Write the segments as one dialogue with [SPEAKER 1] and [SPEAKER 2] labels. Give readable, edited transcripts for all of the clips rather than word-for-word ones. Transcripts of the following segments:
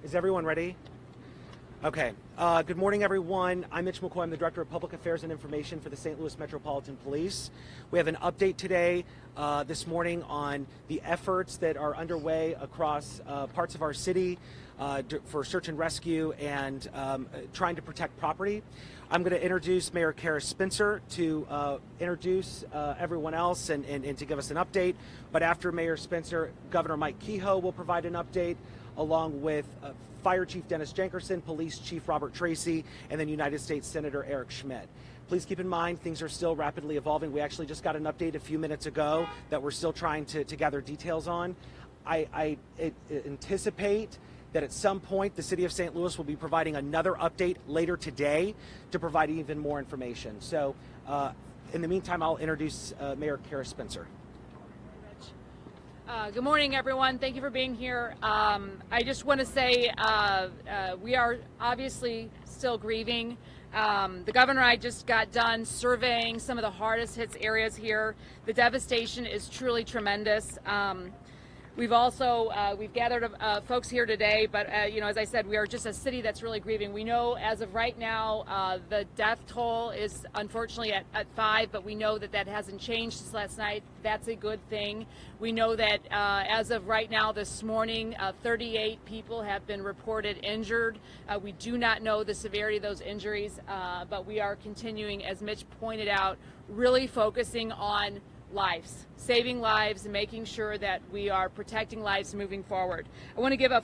[SPEAKER 1] Is everyone ready? Okay. Good morning, everyone. I'm Mitch McCoy. I'm the Director of Public Affairs and Information for the St. Louis Metropolitan Police. We have an update today, this morning, on the efforts that are underway across parts of our city for search and rescue and trying to protect property. I'm going to introduce Mayor Kara Spencer to introduce everyone else and to give us an update. But after Mayor Spencer, Governor Mike Kehoe will provide an update, along with Fire Chief Dennis Jankerson, Police Chief Robert Tracy, and then United States Senator Eric Schmidt. Please keep in mind, things are still rapidly evolving. We actually just got an update a few minutes ago that we're still trying to gather details on. I anticipate that at some point the City of St. Louis will be providing another update later today to provide even more information. So in the meantime, I'll introduce Mayor Kara Spencer.
[SPEAKER 2] Good morning, everyone. Thank you for being here. I just want to say we are obviously still grieving. The governor and I just got done surveying some of the hardest hit areas here. The devastation is truly tremendous. We've also we've gathered folks here today, but you know, as I said, we are just a city that's really grieving. We know as of right now the death toll is unfortunately at 5, but we know that that hasn't changed since last night. That's a good thing. We know that as of right now, this morning, 38 people have been reported injured. We do not know the severity of those injuries, but we are continuing, as Mitch pointed out, really focusing on lives, saving lives, and making sure that we are protecting lives moving forward. I want to give a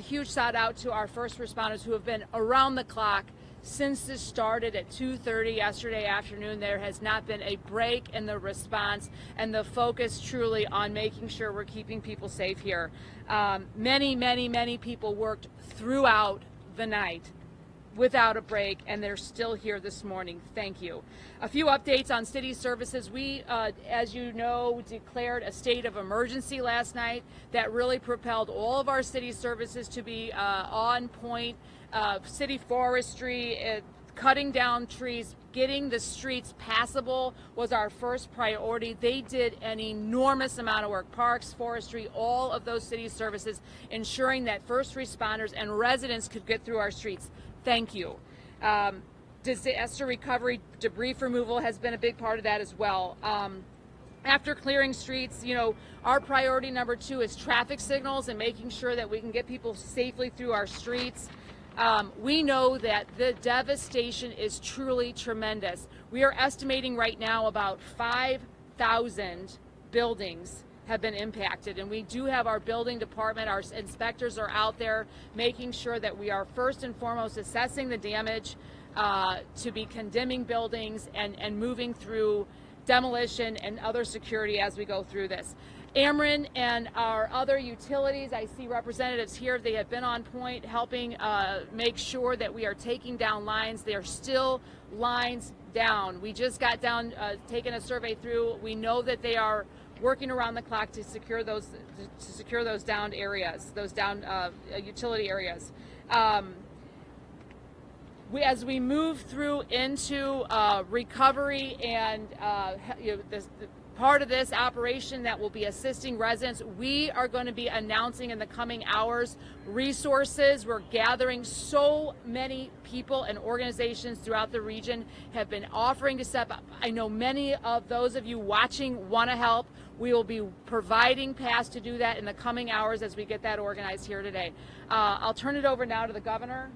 [SPEAKER 2] huge shout out to our first responders who have been around the clock since this started at 2:30 yesterday afternoon. There has not been a break in the response and the focus truly on making sure we're keeping people safe here. Many people worked throughout the night without a break, and they're still here this morning. Thank you. A few updates on city services. We, as you know, declared a state of emergency last night that really propelled all of our city services to be on point. City forestry, cutting down trees, getting the streets passable was our first priority. They did an enormous amount of work. Parks, forestry, all of those city services, ensuring that first responders and residents could get through our streets. Thank you. Disaster recovery, debris removal has been a big part of that as well. After clearing streets, you know, our priority number 2 is traffic signals and making sure that we can get people safely through our streets. We know that the devastation is truly tremendous. We are estimating right now about 5,000 buildings have been impacted, and we do have our building department, our inspectors are out there making sure that we are first and foremost assessing the damage, to be condemning buildings and moving through demolition and other security as we go through this. Ameren and our other utilities, I see representatives here, they have been on point helping make sure that we are taking down lines. There are still lines down. We just got down taking a survey through. We know that they are working around the clock to secure those downed areas, those down utility areas. As we move through into recovery and the part of this operation that will be assisting residents, we are going to be announcing in the coming hours resources. We're gathering. So many people and organizations throughout the region have been offering to step up. I know many of those of you watching want to help. We will be providing paths to do that in the coming hours as we get that organized here today. I'll turn it over now to the governor.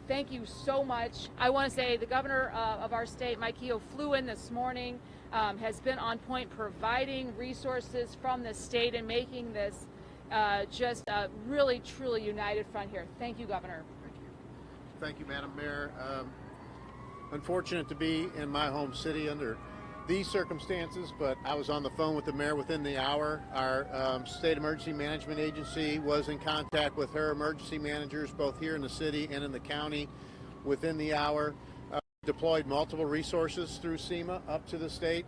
[SPEAKER 2] Thank you so much. I want to say the governor of our state, Mike Kehoe, flew in this morning, has been on point providing resources from the state and making this just a really, truly united front here. Thank you, Governor.
[SPEAKER 3] Thank you. Thank you, Madam Mayor. Unfortunate to be in my home city under these circumstances, but I was on the phone with the mayor within the hour. Our state emergency management agency was in contact with her emergency managers, both here in the city and in the county, within the hour. Deployed multiple resources through SEMA up to the state,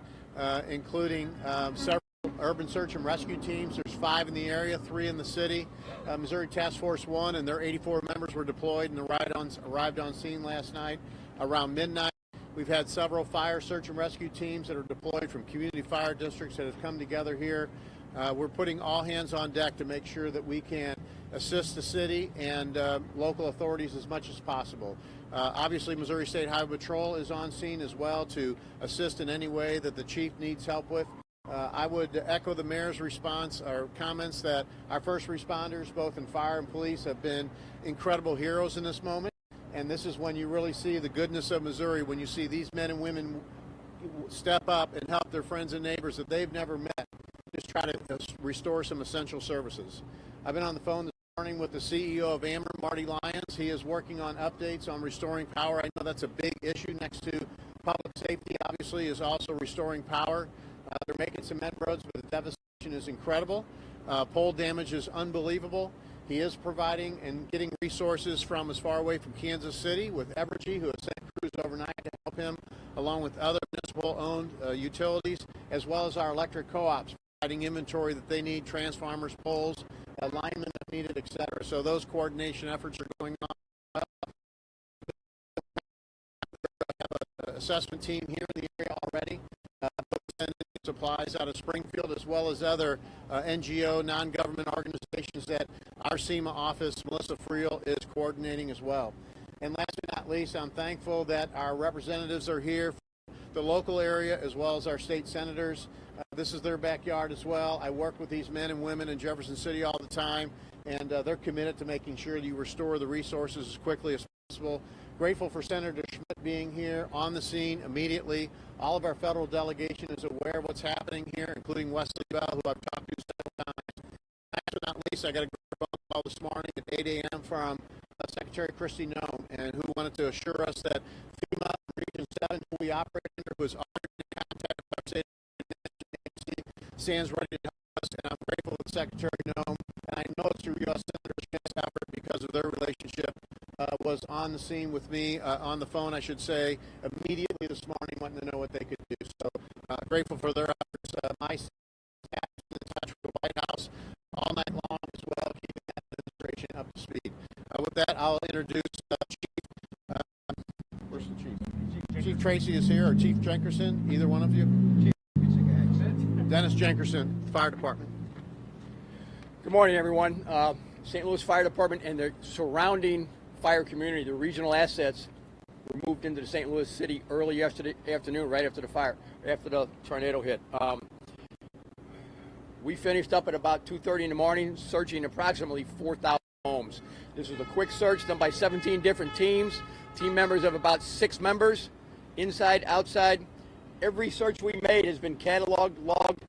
[SPEAKER 3] including several urban search and rescue teams. There's 5 in the area, 3 in the city. Missouri Task Force 1 and their 84 members were deployed and arrived on scene last night around midnight. We've had several fire search and rescue teams that are deployed from community fire districts that have come together here. We're putting all hands on deck to make sure that we can assist the city and local authorities as much as possible. Obviously, Missouri State Highway Patrol is on scene as well to assist in any way that the chief needs help with. I would echo the mayor's response or comments that our first responders, both in fire and police, have been incredible heroes in this moment. And this is when you really see the goodness of Missouri, when you see these men and women step up and help their friends and neighbors that they've never met, just try to restore some essential services. I've been on the phone this morning with the CEO of Ameren, Marty Lyons. He is working on updates on restoring power. I know that's a big issue next to public safety, obviously, is also restoring power. They're making some inroads, but the devastation is incredible. Pole damage is unbelievable. He is providing and getting resources from as far away from Kansas City with Evergy, who has sent crews overnight to help him, along with other municipal-owned utilities, as well as our electric co-ops, providing inventory that they need, transformers, poles, alignment if needed, etc. So those coordination efforts are going on. We have an assessment team here in the area already. Sending supplies out of Springfield, as well as other NGO, non-government organizations that our SEMA office, Melissa Friel, is coordinating as well. And last but not least, I'm thankful that our representatives are here from the local area as well as our state senators. This is their backyard as well. I work with these men and women in Jefferson City all the time, and they're committed to making sure that you restore the resources as quickly as possible. Grateful for Senator Schmidt being here on the scene immediately. All of our federal delegation is aware of what's happening here, including Wesley Bell, who I've talked to several times. Last but not least, I got a phone call this morning at 8 a.m. from Secretary Kristi Noem, and who wanted to assure us that FEMA Region 7, who we operate under, who is honored to contact our state agency, stands ready to help us, and I'm grateful to Secretary Noem, and I know it's through U.S. Senator Schmidt's effort because of their relationship. Was on the scene with me, on the phone, I should say, immediately this morning, wanting to know what they could do. So grateful for their efforts. My staff is in touch with the White House all night long as well, keeping that administration up to speed. With that, I'll introduce Chief. Where's the Chief? Chief Tracy is here, or Chief Jenkerson, either one of you? Dennis Jenkerson, Fire Department.
[SPEAKER 4] Good morning, everyone. St. Louis Fire Department and the surrounding fire community, the regional assets, were moved into the St. Louis City early yesterday afternoon, right after the tornado hit. We finished up at about 2:30 in the morning, searching approximately 4,000 homes. This was a quick search done by 17 different teams, team members of about 6 members, inside, outside. Every search we made has been cataloged, logged,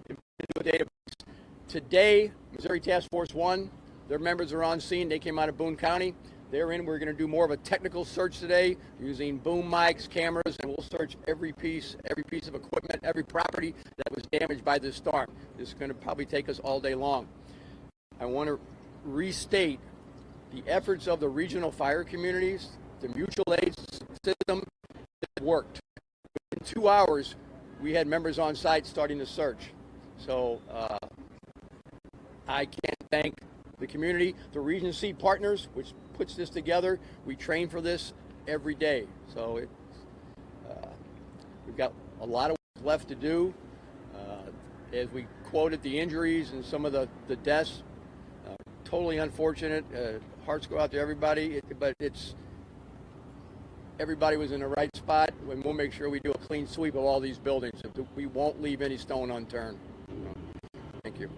[SPEAKER 4] and put into a database. Today, Missouri Task Force 1, their members are on scene. They came out of Boone County. They're in. We're going to do more of a technical search today using boom mics, cameras, and we'll search every piece of equipment, every property that was damaged by this storm. This is going to probably take us all day long. I want to restate the efforts of the regional fire communities, the mutual aid system that worked. In 2 hours, we had members on site starting the search. So I can't thank the community, the Region C partners, which puts this together. We train for this every day. So we've got a lot of work left to do. As we quoted the injuries and some of the deaths, totally unfortunate. Hearts go out to everybody, but everybody was in the right spot, and we'll make sure we do a clean sweep of all these buildings. We won't leave any stone unturned. Thank you.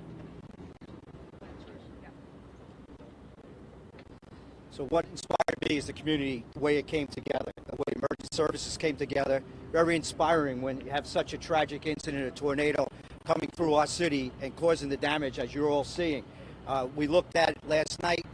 [SPEAKER 5] So what inspired me is the community, the way it came together, the way emergency services came together. Very inspiring when you have such a tragic incident, a tornado coming through our city and causing the damage as you're all seeing. We looked at it last night.